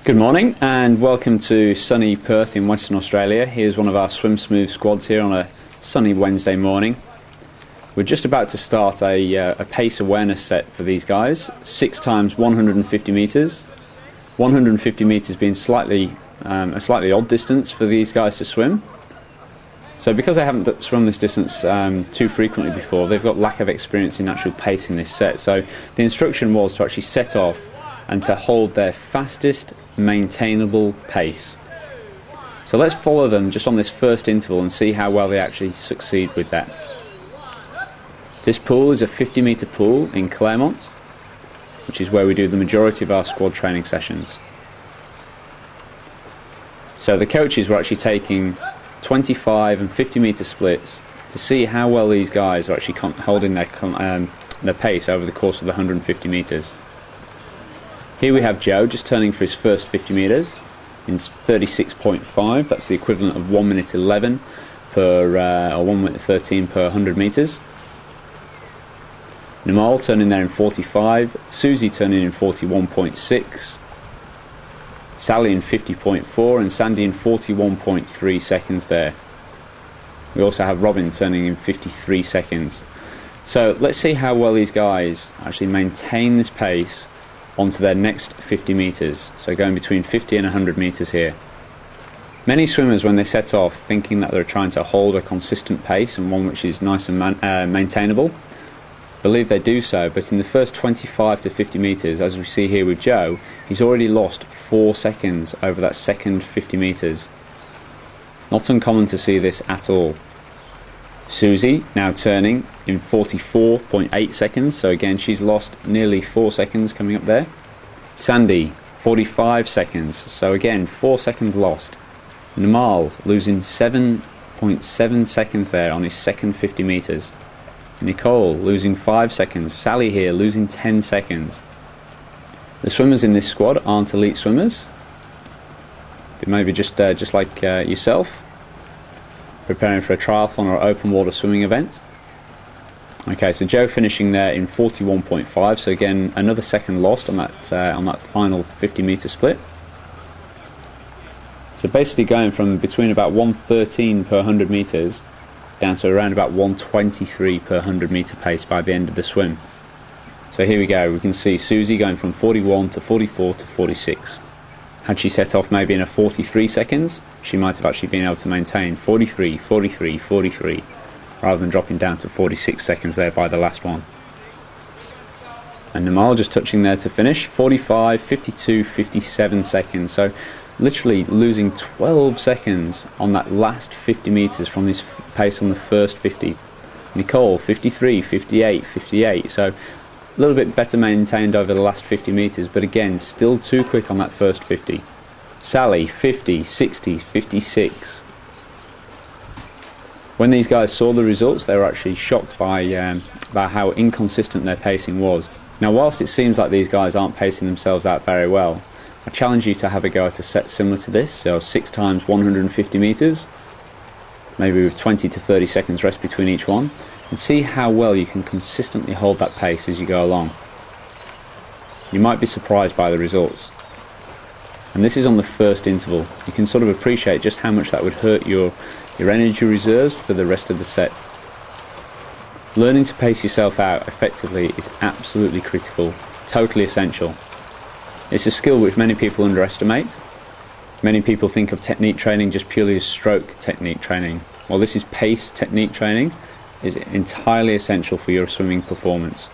Good morning and welcome to sunny Perth in Western Australia. Here's one of our Swim Smooth squads here on a sunny Wednesday morning. We're just about to start a pace awareness set for these guys. 6 times 150 metres. 150 metres being a slightly odd distance for these guys to swim. So because they haven't swum this distance too frequently before, they've got lack of experience in actual pacing this set. So the instruction was to actually set off and to hold their fastest maintainable pace. So let's follow them just on this first interval and see how well they actually succeed with that. This pool is a 50-metre pool in Claremont, which is where we do the majority of our squad training sessions. So the coaches were actually taking 25 and 50-metre splits to see how well these guys are actually holding their pace over the course of the 150 metres. Here we have Joe just turning for his first 50 metres in 36.5. That's the equivalent of 1 minute 11 or 1 minute 13 per 100 metres. Nimal turning there in 45. Susie turning in 41.6. Sally in 50.4 and Sandy in 41.3 seconds there. We also have Robin turning in 53 seconds. So let's see how well these guys actually maintain this pace onto their next 50 metres, so going between 50 and 100 metres here. Many swimmers, when they set off thinking that they're trying to hold a consistent pace and one which is nice and maintainable, believe they do so, but in the first 25 to 50 metres, as we see here with Joe, he's already lost 4 seconds over that second 50 metres. Not uncommon to see this at all. Susie now turning in 44.8 seconds, so again she's lost nearly 4 seconds coming up there. Sandy 45 seconds, so again 4 seconds lost. Nimal losing 7.7 seconds there on his second 50 metres. Nicole losing 5 seconds. Sally here losing 10 seconds. The swimmers in this squad aren't elite swimmers. They may be just like yourself, preparing for a triathlon or open water swimming event. Okay, so Joe finishing there in 41.5, so again another second lost on that final 50 metre split. So basically going from between about 113 per 100 metres down to around about 123 per 100 metre pace by the end of the swim. So here we go, we can see Susie going from 41 to 44 to 46. Had she set off maybe in a 43 seconds, she might have actually been able to maintain 43, 43, 43, rather than dropping down to 46 seconds there by the last one. And Nimal just touching there to finish, 45, 52, 57 seconds. So literally losing 12 seconds on that last 50 metres from his pace on the first 50. Nicole, 53, 58, 58. So a little bit better maintained over the last 50 metres, but again, still too quick on that first 50. Sally, 50, 60, 56. When these guys saw the results, they were actually shocked by how inconsistent their pacing was. Now, whilst it seems like these guys aren't pacing themselves out very well, I challenge you to have a go at a set similar to this, so 6 times 150 metres, maybe with 20 to 30 seconds rest between each one, and see how well you can consistently hold that pace as you go along. You might be surprised by the results. And this is on the first interval. You can sort of appreciate just how much that would hurt your energy reserves for the rest of the set. Learning to pace yourself out effectively is absolutely critical, totally essential. It's a skill which many people underestimate. Many people think of technique training just purely as stroke technique training. Well, this is pace technique training. Is entirely essential for your swimming performance.